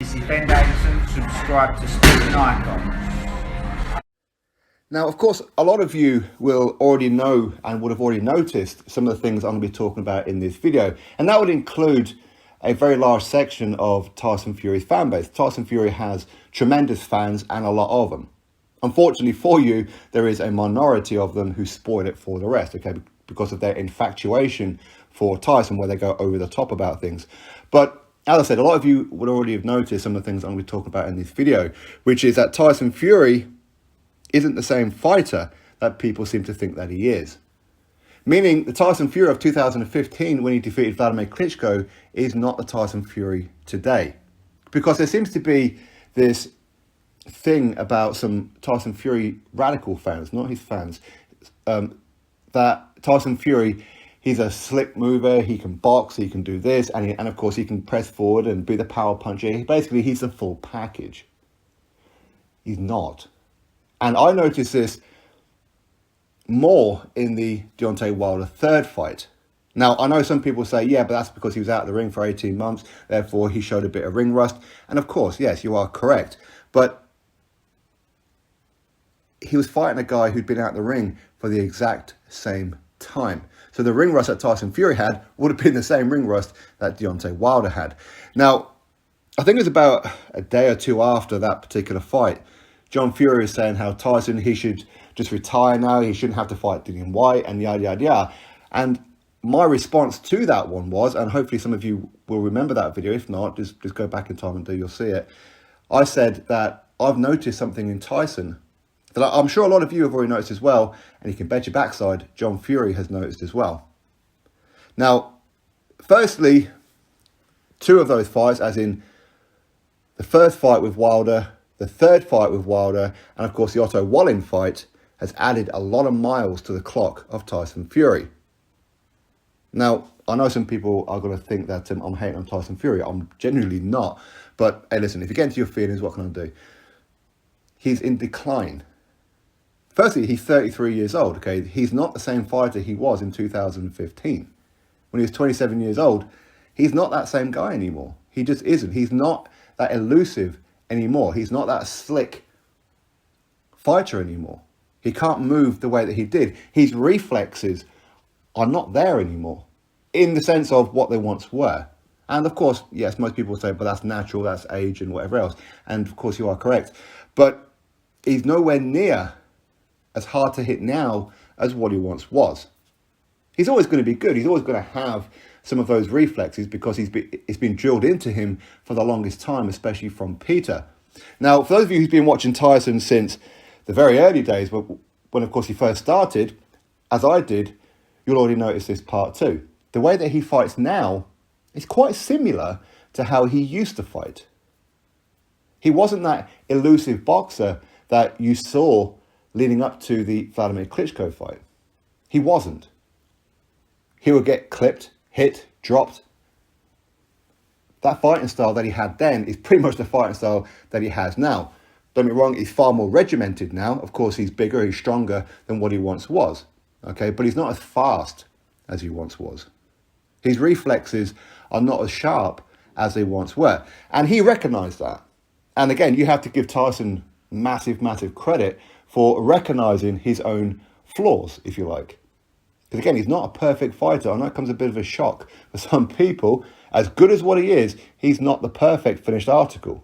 This is Ben Davison. Subscribe to Stephen Icon. Now, of course, a lot of you will already know and would have already noticed some of the things I'm going to be talking about in this video. And that would include a very large section of Tyson Fury's fan base. Tyson Fury has tremendous fans and a lot of them. Unfortunately for you, there is a minority of them who spoil it for the rest, okay, because of their infatuation for Tyson, where they go over the top about things. But as I said, a lot of you would already have noticed some of the things I'm going to be talking about in this video, which is that Tyson Fury isn't the same fighter that people seem to think that he is. Meaning the Tyson Fury of 2015, when he defeated Vladimir Klitschko, is not the Tyson Fury today. Because there seems to be this thing about some Tyson Fury radical fans, not his fans, that Tyson Fury, he's a slick mover, he can box, he can do this, and of course he can press forward and be the power puncher. Basically, he's the full package. He's not. And I noticed this more in the Deontay Wilder third fight. Now, I know some people say, yeah, but that's because he was out of the ring for 18 months, therefore he showed a bit of ring rust. And of course, yes, you are correct. But he was fighting a guy who'd been out of the ring for the exact same time. So the ring rust that Tyson Fury had would have been the same ring rust that Deontay Wilder had. Now, I think it was about a day or two after that particular fight, John Fury is saying how Tyson, he should just retire now. He shouldn't have to fight Dillian Whyte and yada, yada, yada. And my response to that one was, and hopefully some of you will remember that video. If not, just go back in time and you'll see it. I said that I've noticed something in Tyson that I'm sure a lot of you have already noticed as well. And you can bet your backside, John Fury has noticed as well. Now, firstly, two of those fights, as in the first fight with Wilder, the third fight with Wilder, and of course the Otto Wallin fight, has added a lot of miles to the clock of Tyson Fury. Now, I know some people are going to think that I'm hating on Tyson Fury. I'm genuinely not. But hey, listen, if you get into your feelings, what can I do? He's in decline. Firstly, he's 33 years old, okay? He's not the same fighter he was in 2015. When he was 27 years old, he's not that same guy anymore. He just isn't. He's not that elusive anymore. He's not that slick fighter anymore. He can't move the way that he did. His reflexes are not there anymore in the sense of what they once were. And of course, yes, most people say, but that's natural, that's age and whatever else. And of course you are correct. But he's nowhere near as hard to hit now as what he once was. He's always going to be good. He's always going to have some of those reflexes because it's been drilled into him for the longest time, especially from Peter. Now, for those of you who've been watching Tyson since the very early days, when of course he first started, as I did, you'll already notice this part too. The way that he fights now is quite similar to how he used to fight. He wasn't that elusive boxer that you saw leading up to the Vladimir Klitschko fight. He wasn't. He would get clipped, hit, dropped. That fighting style that he had then is pretty much the fighting style that he has now. Don't get me wrong, he's far more regimented now. Of course, he's bigger, he's stronger than what he once was. Okay, but he's not as fast as he once was. His reflexes are not as sharp as they once were. And he recognized that. And again, you have to give Tyson massive, massive credit for recognizing his own flaws, if you like. Because again, he's not a perfect fighter. I know it comes a bit of a shock for some people. As good as what he is, he's not the perfect finished article.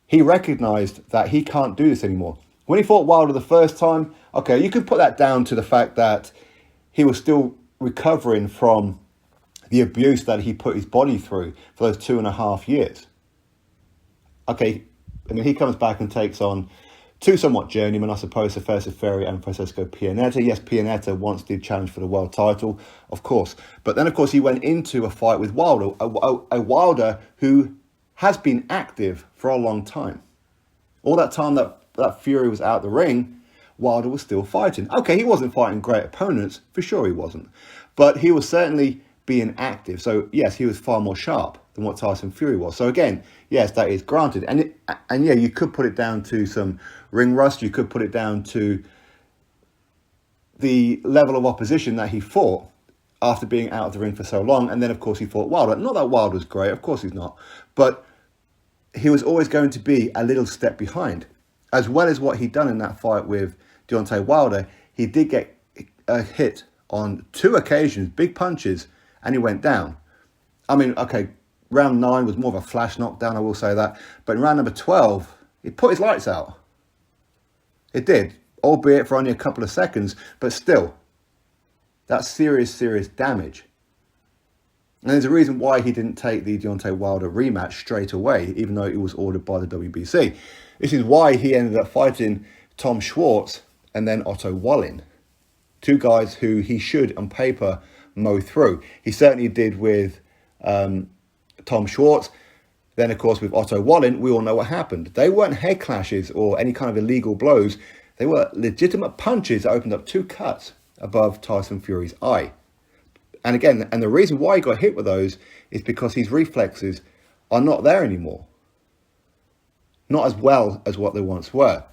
He recognized that he can't do this anymore. When he fought Wilder the first time, okay, you can put that down to the fact that he was still recovering from the abuse that he put his body through for those 2.5 years. Okay, I mean, he comes back and takes on two somewhat journeymen, I suppose, Seferis Ferry and Francesco Pianetta. Yes, Pianetta once did challenge for the world title, of course. But then, of course, he went into a fight with Wilder, a Wilder who has been active for a long time. All that time that Fury was out the ring, Wilder was still fighting. Okay, he wasn't fighting great opponents, for sure he wasn't. But he was certainly being active. So, yes, he was far more sharp than what Tyson Fury was. So, again, yes, that is granted. And yeah, you could put it down to some ring rust. You could put it down to the level of opposition that he fought after being out of the ring for so long. And then, of course, he fought Wilder. Not that Wilder was great. Of course he's not. But he was always going to be a little step behind. As well as what he'd done in that fight with Deontay Wilder, he did get a hit on 2 occasions, big punches, and he went down. I mean, okay, round 9 was more of a flash knockdown, I will say that. But in round number 12, it put his lights out. It did, albeit for only a couple of seconds, but still, that's serious, serious damage. And there's a reason why he didn't take the Deontay Wilder rematch straight away, even though it was ordered by the WBC. This is why he ended up fighting Tom Schwartz and then Otto Wallin. 2 guys who he should, on paper, mow through. He certainly did with Tom Schwartz. Then, of course, with Otto Wallin, we all know what happened. They weren't head clashes or any kind of illegal blows. They were legitimate punches that opened up 2 cuts above Tyson Fury's eye. And again, and the reason why he got hit with those is because his reflexes are not there anymore. Not as well as what they once were.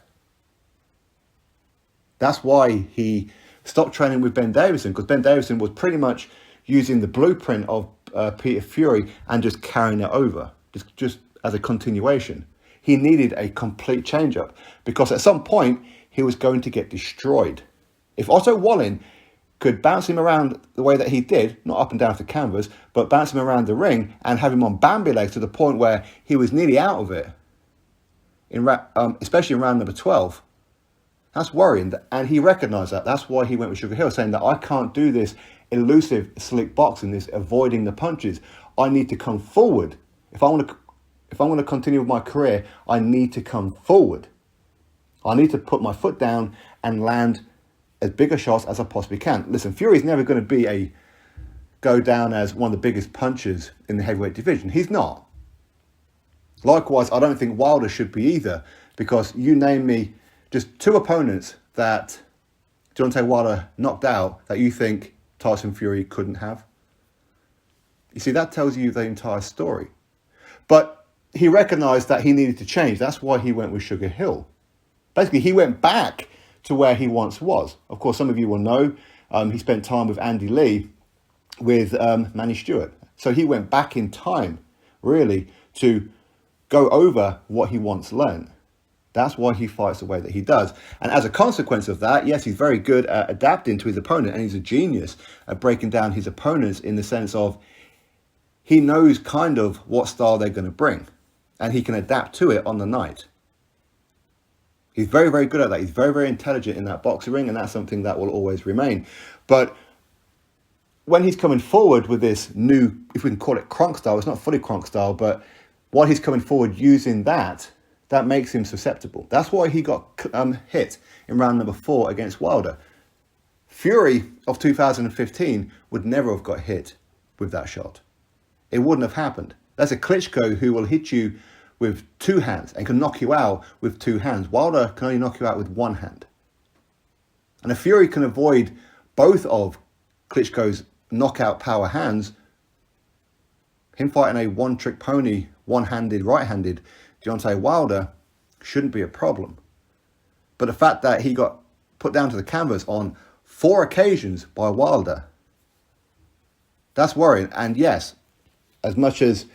That's why he stopped training with Ben Davison, because Ben Davison was pretty much using the blueprint of Peter Fury and just carrying it over, just as a continuation. He needed a complete change-up, because at some point, he was going to get destroyed. If Otto Wallin could bounce him around the way that he did, not up and down the canvas, but bounce him around the ring and have him on Bambi legs to the point where he was nearly out of it, especially in round number 12, that's worrying. And he recognised that. That's why he went with Sugar Hill, saying that I can't do this elusive, slick boxing, this avoiding the punches. I need to come forward. If I want to continue with my career, I need to come forward. I need to put my foot down and land as big a shots as I possibly can. Listen, Fury's never going to go down as one of the biggest punchers in the heavyweight division. He's not. Likewise, I don't think Wilder should be either, because you name me just 2 opponents that Deontay Wilder knocked out that you think Tyson Fury couldn't have. You see, that tells you the entire story. But he recognised that he needed to change. That's why he went with Sugar Hill. Basically, he went back to where he once was. Of course, some of you will know he spent time with Andy Lee with Manny Stewart. So he went back in time, really, to go over what he once learned. That's why he fights the way that he does. And as a consequence of that, yes, he's very good at adapting to his opponent, and he's a genius at breaking down his opponents in the sense of he knows kind of what style they're going to bring, and he can adapt to it on the night. He's very, very good at that. He's very, very intelligent in that boxing ring, and that's something that will always remain. But when he's coming forward with this new, if we can call it Kronk style, it's not fully Kronk style, but while he's coming forward using that makes him susceptible. That's why he got hit in round number 4 against Wilder. Fury of 2015 would never have got hit with that shot. It wouldn't have happened. That's a Klitschko who will hit you with 2 hands and can knock you out with 2 hands. Wilder can only knock you out with 1 hand. And if Fury can avoid both of Klitschko's knockout power hands, him fighting a one-trick pony, one-handed, right-handed Deontay Wilder shouldn't be a problem. But the fact that he got put down to the canvas on 4 occasions by Wilder, that's worrying. And yes, as much as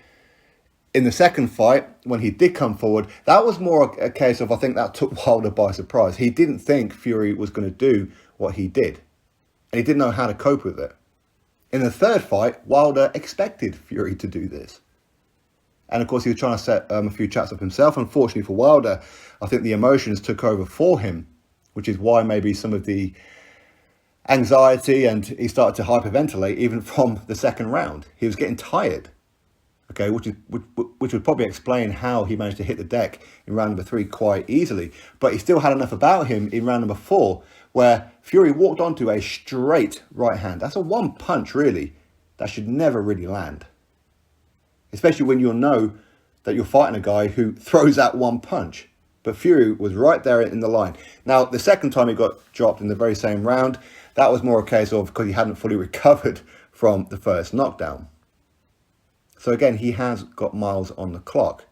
in the second fight, when he did come forward, that was more a case of, I think that took Wilder by surprise. He didn't think Fury was going to do what he did. And he didn't know how to cope with it. In the third fight, Wilder expected Fury to do this. And of course, he was trying to set a few traps up himself. Unfortunately for Wilder, I think the emotions took over for him, which is why maybe some of the anxiety, and he started to hyperventilate even from the second round. He was getting tired. Okay, which would probably explain how he managed to hit the deck in round number 3 quite easily. But he still had enough about him in round number 4, where Fury walked onto a straight right hand. That's a one punch, really, that should never really land. Especially when you know that you're fighting a guy who throws that one punch. But Fury was right there in the line. Now, the second time he got dropped in the very same round, that was more a case of because he hadn't fully recovered from the first knockdown. So again, he has got miles on the clock.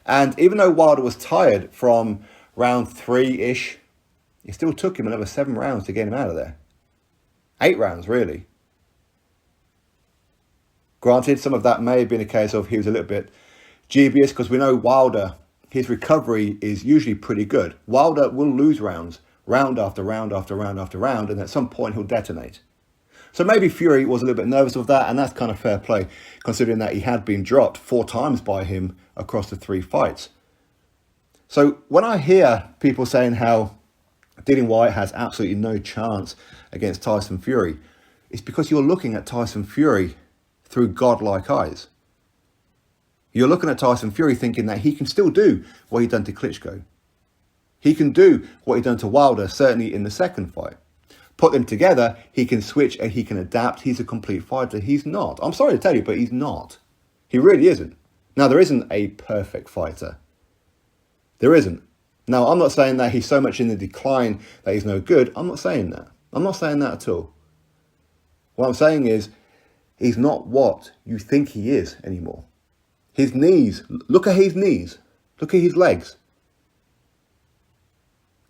And even though Wilder was tired from round 3-ish, it still took him another 7 rounds to get him out of there. 8 rounds, really. Granted, some of that may have been a case of he was a little bit dubious because we know Wilder, his recovery is usually pretty good. Wilder will lose rounds, round after round after round after round, and at some point he'll detonate. So maybe Fury was a little bit nervous of that, and that's kind of fair play, considering that he had been dropped 4 times by him across the 3 fights. So when I hear people saying how Dillian Whyte has absolutely no chance against Tyson Fury, it's because you're looking at Tyson Fury through godlike eyes. You're looking at Tyson Fury thinking that he can still do what he done to Klitschko. He can do what he done to Wilder, certainly in the second fight. Put them together, he can switch and he can adapt. He's a complete fighter. He's not. I'm sorry to tell you, but he's not. He really isn't. Now, there isn't a perfect fighter. There isn't. Now, I'm not saying that he's so much in the decline that he's no good. I'm not saying that. I'm not saying that at all. What I'm saying is, he's not what you think he is anymore. His knees, look at his knees. Look at his legs.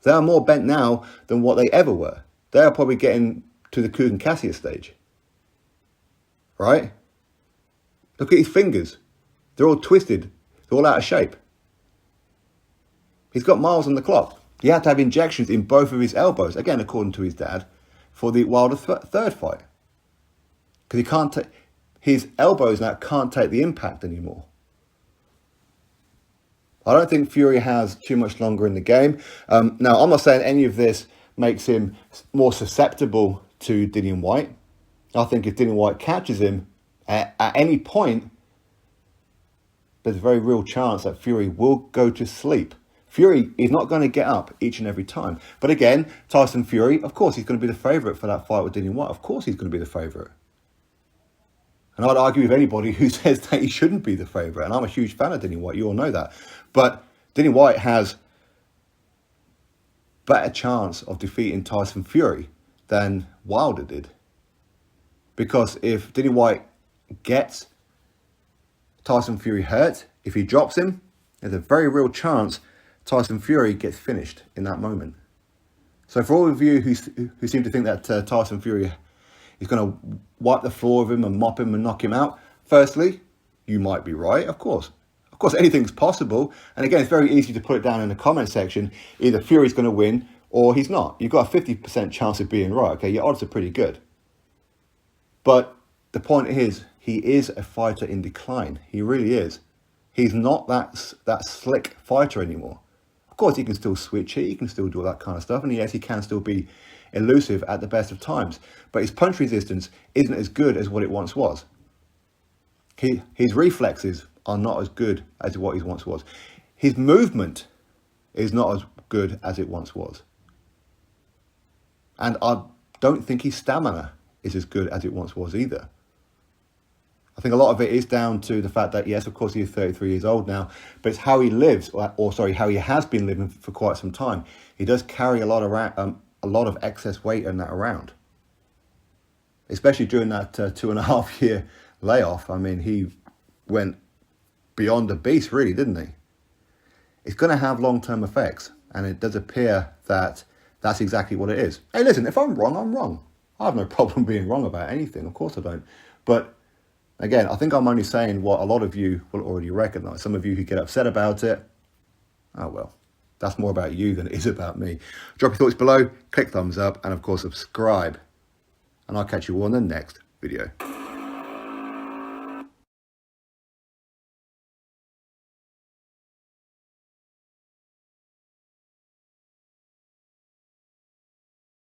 They are more bent now than what they ever were. They are probably getting to the Kugan Cassius stage. Right? Look at his fingers. They're all twisted. They're all out of shape. He's got miles on the clock. He had to have injections in both of his elbows, again, according to his dad, for the Wilder third fight. Because he can't take, his elbows now can't take the impact anymore. I don't think Fury has too much longer in the game. Now, I'm not saying any of this makes him more susceptible to Dillian Whyte. I think if Dillian Whyte catches him at any point, there's a very real chance that Fury will go to sleep. Fury is not going to get up each and every time. But again, Tyson Fury, of course, he's going to be the favourite for that fight with Dillian Whyte. Of course he's going to be the favourite. And I'd argue with anybody who says that he shouldn't be the favourite. And I'm a huge fan of Dillian Whyte, you all know that. But Dillian Whyte has better chance of defeating Tyson Fury than Wilder did. Because if Dillian Whyte gets Tyson Fury hurt, if he drops him, there's a very real chance Tyson Fury gets finished in that moment. So for all of you who seem to think that Tyson Fury is going to wipe the floor of him and mop him and knock him out, firstly, you might be right, of course. Of course, anything's possible. And again, it's very easy to put it down in the comment section. Either Fury's going to win or he's not. You've got a 50% chance of being right. Okay, your odds are pretty good. But the point is, he is a fighter in decline. He really is. He's not that slick fighter anymore. Of course, he can still switch it. He can still do all that kind of stuff. And yes, he can still be elusive at the best of times. But his punch resistance isn't as good as what it once was. His reflexes are not as good as what he once was. His movement is not as good as it once was. And I don't think his stamina is as good as it once was either. I think a lot of it is down to the fact that, yes, of course, he is 33 years old now, but it's how he lives, how he has been living for quite some time. He does carry a lot of excess weight and that around. Especially during that 2.5 year layoff. I mean, he went beyond a beast, really, didn't he? It's going to have long-term effects, and it does appear that that's exactly what it is. Hey, listen, if I'm wrong, I'm wrong. I have no problem being wrong about anything. Of course I don't. But again, I think I'm only saying what a lot of you will already recognise. Some of you who get upset about it, oh well, that's more about you than it is about me. Drop your thoughts below, click thumbs up, and of course subscribe. And I'll catch you all in the next video.